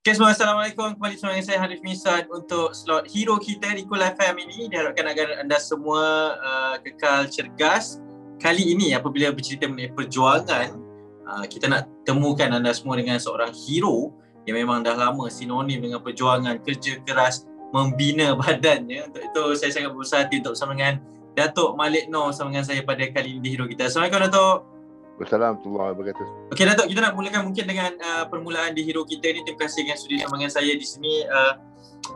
Okay, semua Assalamualaikum. Kembali bersama dengan saya Hanif Misad untuk slot hero kita di Kul FM ini. Diharapkan agar anda semua kekal cergas. Kali ini apabila bercerita mengenai perjuangan, kita nak temukan anda semua dengan seorang hero yang memang dah lama sinonim dengan perjuangan, kerja keras, membina badannya. Untuk itu saya sangat bersahati untuk bersama dengan Datuk Malik Noor bersama dengan saya pada kali ini di hero kita. Assalamualaikum Datuk. Wassalamualaikum warahmatullahi wabarakatuh. Okey Datuk, kita nak mulakan mungkin dengan permulaan di hero kita ni. Terima kasih yang sudi bersama dengan saya di sini.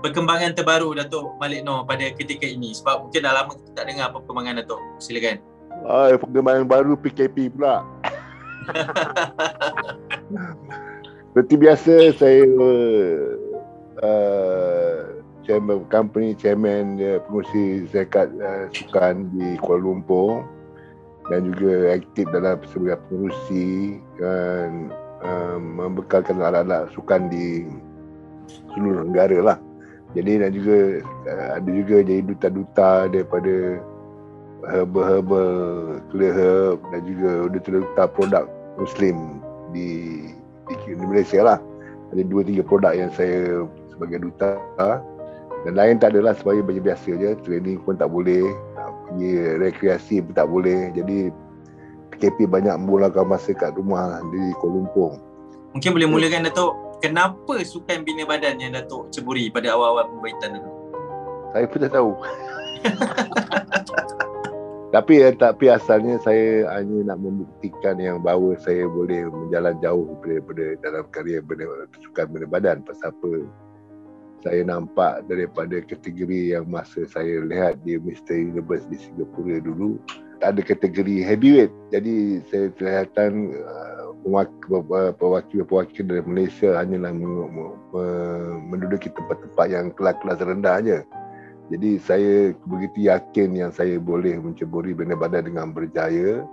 Perkembangan terbaru Datuk Malik Noor pada ketika ini, sebab mungkin dah lama kita tak dengar apa perkembangan Datuk. Silakan. Perkembangan baru PKP pula. Seperti biasa saya chairman pengurusi syarikat sukan di Kuala Lumpur dan juga aktif dalam sebagai pengurusi dan membekalkan anak-anak sukan di seluruh negara lah. Jadi dan juga ada juga jadi duta-duta daripada herbal clear herb dan juga duta-duta produk Muslim di Malaysia lah. Ada 2-3 produk yang saya sebagai duta, dan lain tak adalah sebagai baju biasa je. Training pun tak boleh, pergi rekreasi pun tak boleh. Jadi PKP banyak memulakan masa kat rumah di Kuala Lumpur. Mungkin boleh mulakan Datuk, kenapa sukan bina badan yang Datuk ceburi pada awal-awal pemberitaan dulu? Saya pun tak tahu. Tapi asalnya saya hanya nak membuktikan yang bahawa saya boleh menjalan jauh daripada dalam karya sukan bina badan. Pasal apa? Saya nampak daripada kategori yang masa saya lihat di Mr. Universe di Singapura dulu, tak ada kategori heavyweight. Jadi saya kelihatan pewakil dari Malaysia hanyalah menduduki tempat-tempat yang kelas-kelas rendah aja. Jadi saya begitu yakin yang saya boleh menceburi bina badan dengan berjaya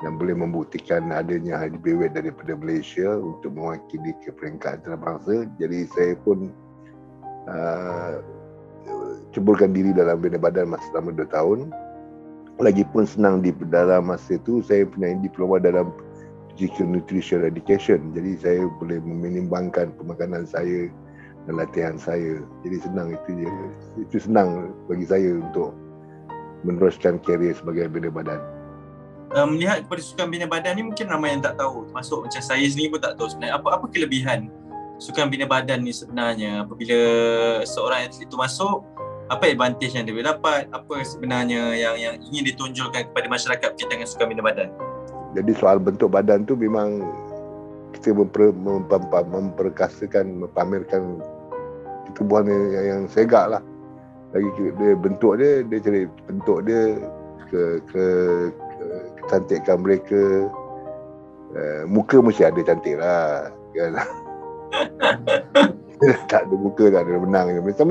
dan boleh membuktikan adanya heavyweight daripada Malaysia untuk mewakili ke peringkat antarabangsa. Jadi saya pun ceburkan diri dalam bina badan masa selama 2 tahun. Lagipun senang di dalam masa itu saya punya diploma dalam Physical Nutrition Education. Jadi saya boleh memenimbangkan pemakanan saya dan latihan saya. Jadi senang itu je. Itu senang bagi saya untuk meneruskan karier sebagai bina badan. Melihat kepada sukan bina badan ni, mungkin ramai yang tak tahu. Termasuk macam saya sendiri pun tak tahu sebenarnya apa kelebihan sukan bina badan ni sebenarnya. Apabila seorang atlet itu masuk, apa advantage yang dia boleh dapat? Apa sebenarnya yang ingin ditonjolkan kepada masyarakat berkaitan dengan sukan bina badan? Jadi soal bentuk badan tu memang kita memperkasakan, mempamerkan tubuhan yang segak lah. Lagi dia bentuk dia cari bentuk dia kecantikan mereka. Muka mesti ada cantik lah kan? Tak ada muka, tak ada menang. Macam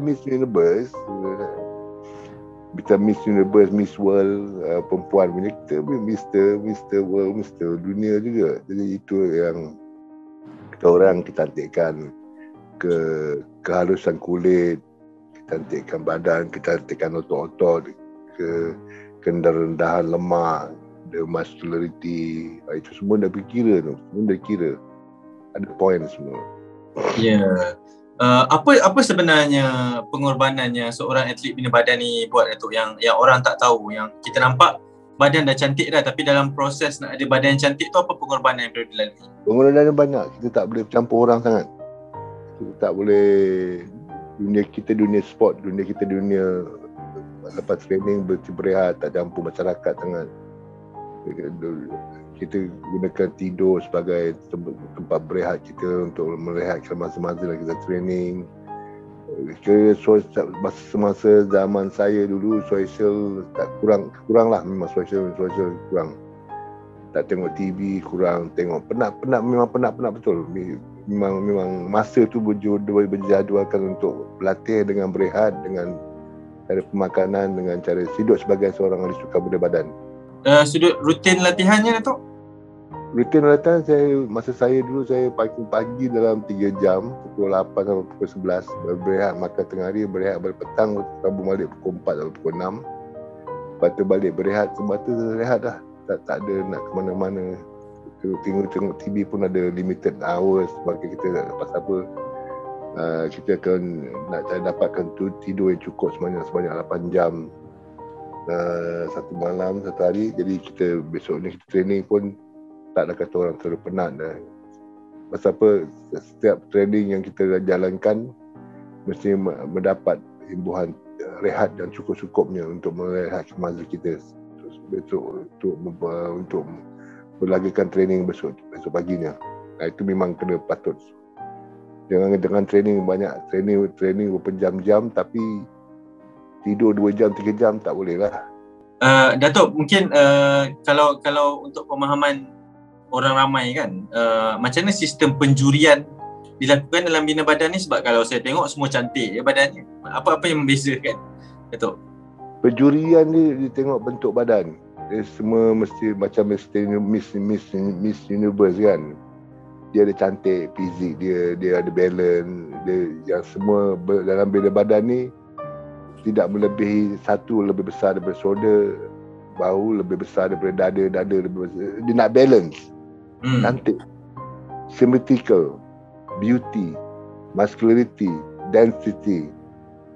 Miss Universe, macam Miss Universe, Miss World, perempuan punya, kita Mr. World, Mr. Dunia juga. Jadi itu yang kita orang kecantikan, kehalusan kulit, kecantikan badan, kecantikan otot-otot, kerendahan lemak, the muscularity, itu semua dah berkira tu, semua dah kira. Ada point semua. Ya. Apa sebenarnya pengorbanan yang seorang atlet bina badan ni buat Datuk, yang orang tak tahu, yang kita nampak badan dah cantik dah, tapi dalam proses nak ada badan yang cantik tu apa pengorbanan yang perlu dilalui? Pengorbanan banyak. Kita tak boleh campur orang sangat. Kita tak boleh, dunia sport, dunia lepas training berehat, tak campur masyarakat sangat. Kita gunakan tidur sebagai tempat berehat kita untuk merehat semasa-masa kita training. Semasa zaman saya dulu, sosial tak kurang lah, memang sosial kurang. Tak tengok TV, kurang tengok, penat betul. Memang masa tu berjadualkan untuk berlatih dengan berehat, dengan cara pemakanan, dengan cara hidup sebagai seorang ahli sukan bina badan. Sudut rutin latihannya Datuk? Rutin latihan masa saya dulu, saya pagi dalam 3 jam, pukul 8 sampai pukul 11, berehat, makan tengah hari, berehat balik petang, sambung balik pukul 4 sampai pukul 6. Lepas tu balik berehat, sebab tu rehat dah. Tak ada nak ke mana-mana. tengok TV pun ada limited hours bagi kita. Pasal apa, kita akan nak dapatkan tidur yang cukup sebanyak 8 jam satu malam, satu hari. Jadi kita besok ni kita training pun tak ada kata orang terlalu penat dah. Pasal apa, setiap training yang kita jalankan mesti mendapat imbuhan rehat yang cukup-cukupnya untuk merehatkan mazal kita. Terus besok untuk berlagakan training besok paginya. Itu memang kena patut. Jangan training banyak, training berjam-jam tapi tidur 2 jam 3 jam tak boleh lah. Datuk, mungkin kalau untuk pemahaman orang ramai kan, macam mana sistem penjurian dilakukan dalam bina badan ni? Sebab kalau saya tengok semua cantik ya badannya. Apa yang membezakan, Datuk? Penjurian ni dia tengok bentuk badan. Dia semua mesti macam Miss Universe kan. Dia ada cantik, fizik dia ada balance, dia yang semua dalam bina badan ni tidak melebihi satu lebih besar daripada shoulder, bahu lebih besar daripada dada lebih besar. Dia nak balance. Cantik, symmetrical, beauty, muscularity, density.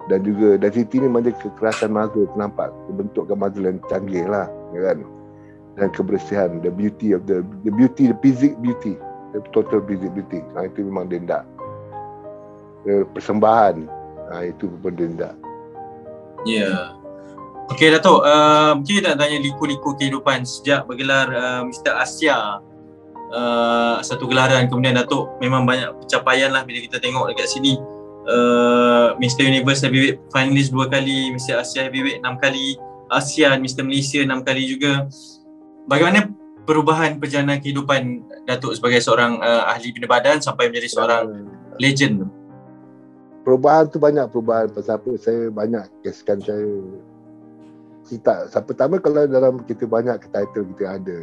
Dan juga density ni macam kekerasan mazal, nampak bentukkan mazal yang canggih lah, kan? Dan kebersihan, the physical beauty, the total physical beauty. Itu memang dia tak. Persembahan, itu pun dia tak. Ya. Okey Datuk, mungkin kita nak tanya liku-liku kehidupan sejak bergelar Mr. Asia. Satu gelaran, kemudian Datuk memang banyak pencapaian lah bila kita tengok dekat sini. Mr. Universe Heavyweight finalist 2 kali, Mr. Asia Heavyweight 6 kali, ASEAN, Mr. Malaysia 6 kali juga. Bagaimana perubahan perjalanan kehidupan Datuk sebagai seorang ahli bina badan sampai menjadi seorang legend tu? Perubahan tu banyak perubahan. Pasal apa, saya banyak keskan saya. Pertama, kalau dalam kita banyak title kita ada,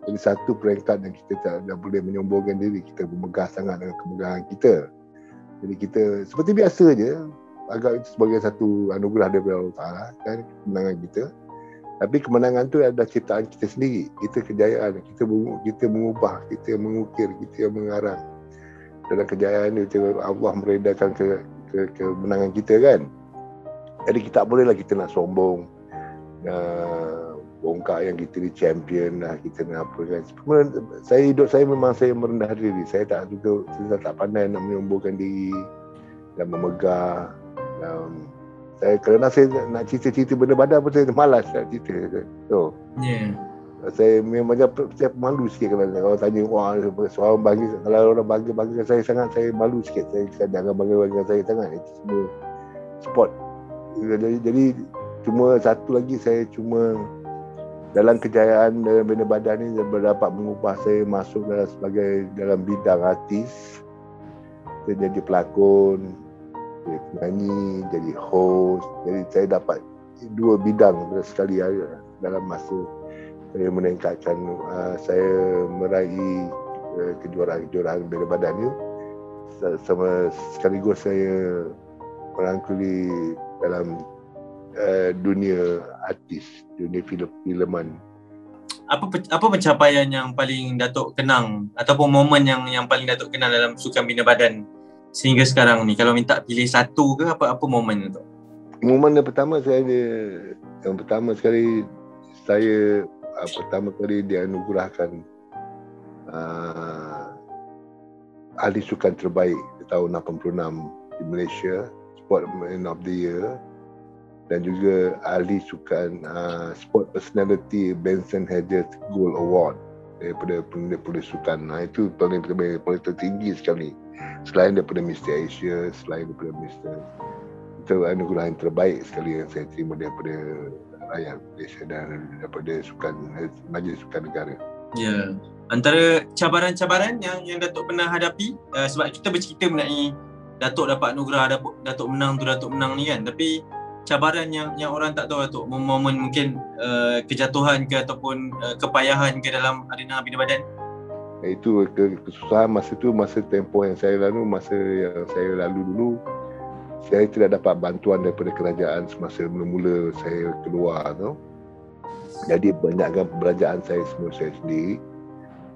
jadi satu peringkat yang kita tak boleh menyombongkan diri, kita bermegah sangat dengan kemegahan kita. Jadi kita seperti biasa je, agak itu sebagai satu anugerah daripada Allah Ta'ala kan, kemenangan kita. Tapi kemenangan tu adalah ciptaan kita sendiri. Kita kejayaan, kita mengubah, kita mengukir, kita mengarang. Dalam kejayaan itu Allah meredakan kemenangan kita kan. Jadi kita tak bolehlah kita nak sombong, bongkak yang kita ni champion lah, kita nak apa kan. Hidup saya memang saya merendah diri. Saya tak pandai nak menyombongkan diri dan memegah. Kerana saya nak cerita-cerita benda badan pun saya malas nak cerita. Saya memang saya malu sikit kalau tanya seorang bangga, kalau orang bangga saya sangat, saya malu sikit. Saya jangan bangga saya sangat. Itu semua sport. Jadi cuma satu lagi, saya cuma dalam kejayaan dalam bina badan ni dapat mengubah saya masuk dalam bidang artis. Saya jadi pelakon, jadi penyanyi, jadi host. Jadi saya dapat 2 bidang sekali dalam masa saya meningkatkan, saya meraih kejuaraan bina badan ni. Sekaligus saya merangkuli dalam dunia artis, dunia filman. Apa pencapaian yang paling Datuk kenang ataupun momen yang paling Datuk kenang dalam sukan bina badan sehingga sekarang ni? Kalau minta pilih satu ke, apa momen Datuk? Momen yang pertama sekali saya pertama kali dianugerahkan ahli sukan terbaik di tahun 86 di Malaysia, Sportman of the Year, dan juga ahli sukan Sport Personality Benson Hedges Gold Award daripada penulis sukan. Itu paling tertinggi sekali, selain daripada Mr. Asia, selain daripada Mr. Itu anugerah yang terbaik sekali yang saya terima daripada rakyat Malaysia dan daripada Majlis Sukan Negara. Ya, antara cabaran-cabaran yang Datuk pernah hadapi, sebab kita bercerita mengenai Datuk dapat anugerah, Datuk menang ni kan, tapi cabaran yang orang tak tahu Datuk, momen mungkin kejatuhan ke ataupun kepayahan ke dalam arena bina badan. Itu kesusahan masa tempoh yang saya lalui, dulu saya tidak dapat bantuan daripada kerajaan semasa mula-mula saya keluar tu. Jadi banyakkan pembelajaran saya semua saya sendiri.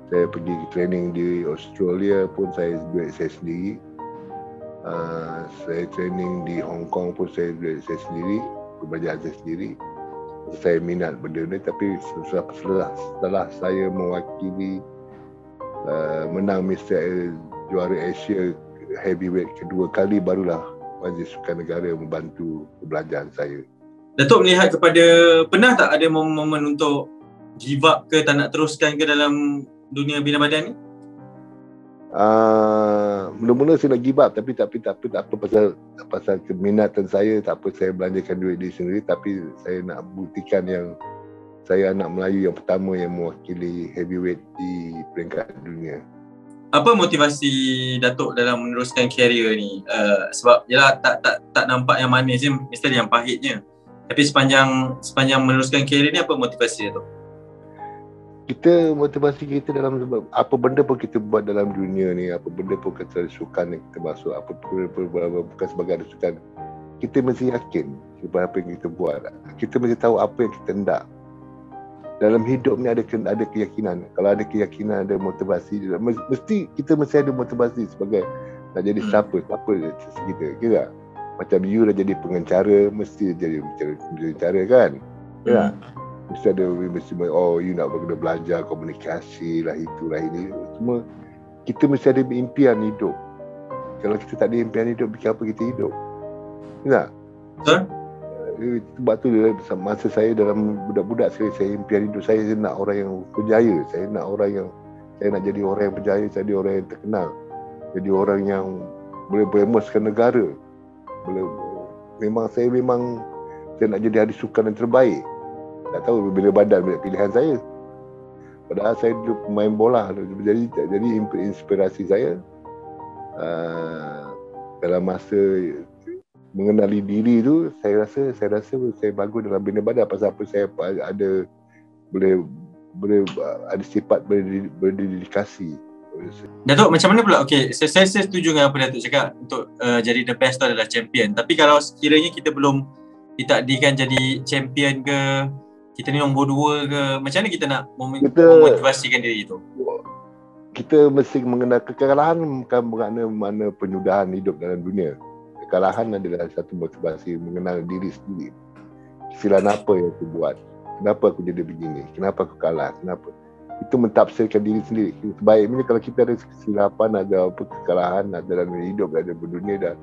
Saya pergi training di Australia pun saya duit saya sendiri. Saya training di Hong Kong pun saya duit saya sendiri, belajar saya sendiri. Saya minat benda ni, tapi setelah saya mewakili menang Mr. Juara Asia Heavyweight kedua kali, barulah Majlis Sukan Negara membantu pembelajaran saya. Datuk melihat kepada, pernah tak ada momen-momen untuk give up ke, tak nak teruskan ke dalam dunia bina badan ni? Mula-mula saya nak give up, tapi tak apa, pasal keminatan saya, tak apa, saya belanjakan duit diri sendiri, tapi saya nak buktikan yang saya anak Melayu yang pertama yang mewakili heavyweight di peringkat dunia. Apa motivasi Datuk dalam meneruskan karier ni? Sebab yalah, tak nampak yang manis je, mesti ada yang pahitnya. Tapi sepanjang meneruskan karier ni, apa motivasi Datuk? Motivasi kita dalam sebab apa benda pun kita buat dalam dunia ni, apa benda pun kita sukan yang kita masuk, apa pun bukan sebagai sukan, kita mesti yakin sebab apa yang kita buat. Kita mesti tahu apa yang kita hendak. Dalam hidup ni ada keyakinan. Kalau ada keyakinan, ada motivasi, kita mesti ada motivasi sebagai nak jadi siapa kita, kira macam you dah jadi pengacara, mesti jadi pengacara kan, kira mesti ada, you nak belajar komunikasi lah, itulah ini semua. Kita mesti ada impian hidup. Kalau kita tak ada impian hidup, bikin apa kita hidup? Tak? Sebab tu masa saya dalam budak-budak sekali, saya impian hidup saya nak orang yang berjaya. Saya nak jadi orang yang berjaya, saya jadi orang yang terkenal, jadi orang yang boleh beremuskan negara. Saya nak jadi ahli sukan yang terbaik. Tak tahu bila badan pilihan saya. Padahal saya dulu pemain bola, jadi inspirasi saya dalam masa mengenali diri tu, saya rasa saya bagus dalam bina badan. Pasal apa? Saya ada boleh ada sifat berdedikasi. Datuk, macam mana pula? Okey, saya setuju dengan apa Datuk cakap, untuk jadi the best tu adalah champion. Tapi kalau sekiranya kita belum ditakdirkan jadi champion ke, kita ni nombor 2 ke, macam mana kita nak memotivasikan diri tu? Kita mesti mengenal kekalahan bukan makna penyudahan hidup dalam dunia. Kekalahan adalah satu motivasi, mengenal diri sendiri. Kesilapan apa yang aku buat? Kenapa aku jadi begini? Kenapa aku kalah? Kenapa? Itu mentafsirkan diri sendiri. Sebaiknya kalau kita ada kesilapan, ada apa kekalahan, ada dalam hidup, ada berdunia dan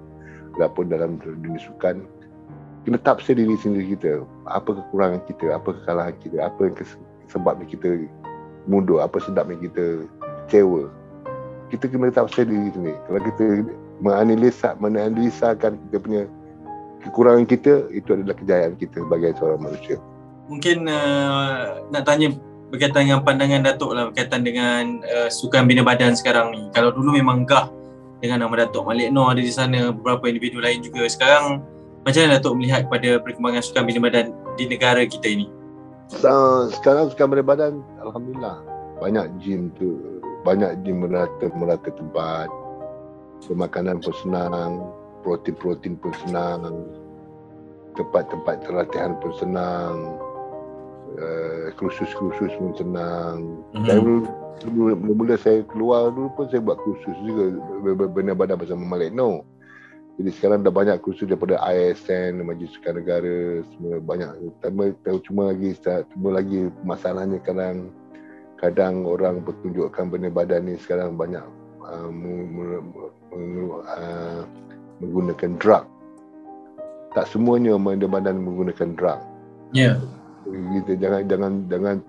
pun dalam dunia sukan, kena tafsir diri sendiri kita. Apa kekurangan kita? Apa kekalahan kita? Apa yang sebabnya kita mundur? Apa sebabnya kita kecewa? Kita kena tafsir diri sendiri. Kalau kita menganalisakan kita punya kekurangan kita, itu adalah kejayaan kita sebagai seorang manusia. Mungkin nak tanya berkaitan dengan pandangan Datuk lah, berkaitan dengan sukan bina badan sekarang ni. Kalau dulu memang gah dengan nama Datuk Malik Noor ada di sana, beberapa individu lain juga. Sekarang macam mana Datuk melihat kepada perkembangan sukan bina badan di negara kita ini? Sekarang sukan bina badan, alhamdulillah, banyak gym merata tempat, pemakanan pun senang, protein pun senang, tempat latihan pun senang, kursus pun senang. Mula-mula saya keluar dulu pun saya buat kursus juga bina badan bersama Malik Noor. Jadi sekarang dah banyak kursus daripada ISN, Majlis Sukan Negara, semua banyak. Cuma lagi masalahnya kadang orang bertunjukkan bina badan ni sekarang banyak menggunakan drug. Tak semuanya bina badan menggunakan drug. Ya. Kita jangan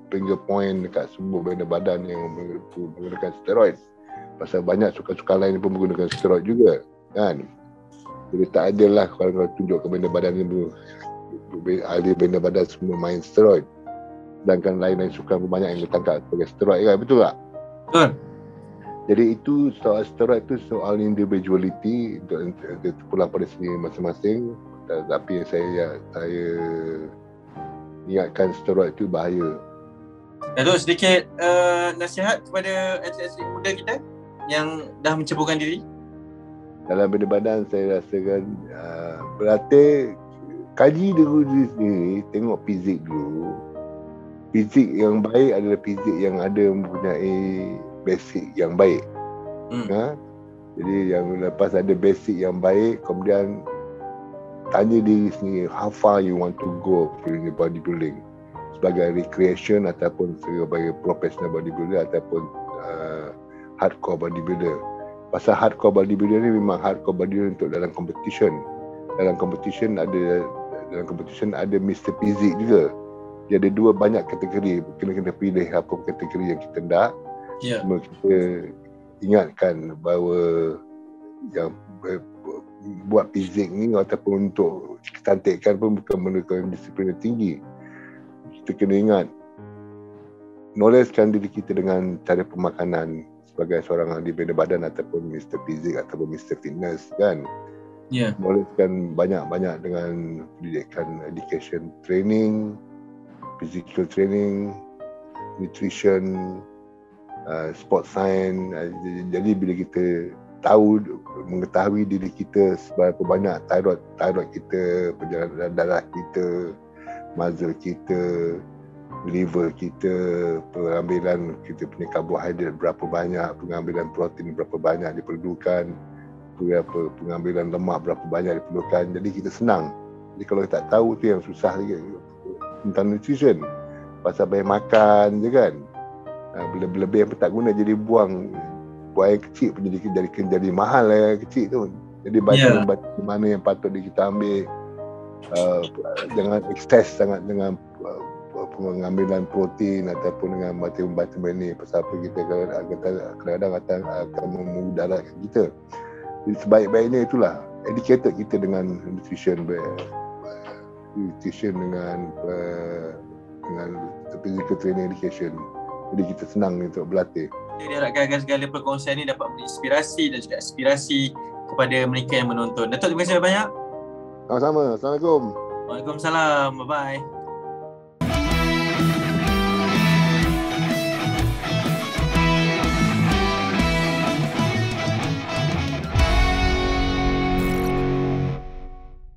finger point dekat semua bina badan yang menggunakan steroid. Pasal banyak sukan-sukan lain pun menggunakan steroid juga, kan? Jadi tak adil lah kalau tunjuk ke bina badan ni, ahli bina badan semua main steroid. Sedangkan lain-lain sukan pun banyak yang ditangkap sebagai steroid, kan? Betul tak? Betul. Jadi itu soal steroid tu soal individuality, dia terpulang pada sendiri masing-masing. Tapi saya ingatkan steroid itu bahaya. Datuk, sedikit nasihat kepada atlet-atlet muda kita yang dah menceburkan diri. Dalam bina badan saya rasakan berlatih, kaji diri sendiri, tengok fizik dulu. fizik yang baik adalah fizik yang ada mempunyai basic yang baik. Jadi yang lepas ada basic yang baik, kemudian tanya diri sendiri, how far you want to go during bodybuilding, sebagai recreation ataupun sebagai professional bodybuilder ataupun hardcore bodybuilder. Pasal hardcore bodybuilder ni memang hardcore bodybuilder untuk dalam competition. Dalam competition ada Mr. Physique juga. Dia ada banyak kategori. Kena pilih apa kategori yang kita nak. Cuma kita ingatkan bahawa yang buat fizik ni ataupun untuk kecantikan pun bukan memerlukan disiplin yang tinggi. Kita kena ingat, knowledgekan diri kita dengan cara pemakanan sebagai seorang ahli bina badan ataupun Mr. Fizik ataupun Mr. Fitness kan. Knowledgekan banyak-banyak dengan pendidikan, education training, physical training, nutrition, sport science. Jadi bila kita mengetahui diri kita seberapa banyak thyroid kita, perjalanan darah kita, muscle kita, liver kita, pengambilan kita punya karbohidrat berapa banyak, pengambilan protein berapa banyak diperlukan, pengambilan lemak berapa banyak diperlukan. Jadi kita senang. Jadi kalau kita tak tahu tu yang susah lagi tentang nutrition. Pasal banyak makan je kan. Bila lebih yang tak guna jadi buang yang kecil pun jadi mahal lah yang kecil tu. Jadi baca mana yang patut kita ambil. Jangan ekses sangat dengan pengambilan protein ataupun dengan vitamin ni. Pasal apa kita kadang-kadang akan memudaratkan kita. Jadi sebaik-baiknya itulah educated kita dengan nutrition dengan physical training education. Jadi kita senang untuk berlatih. Saya diharapkan segala perkongsian ini dapat menginspirasi dan juga aspirasi kepada mereka yang menonton. Datuk, terima kasih banyak. Sama-sama. Assalamualaikum. Waalaikumsalam. Bye-bye.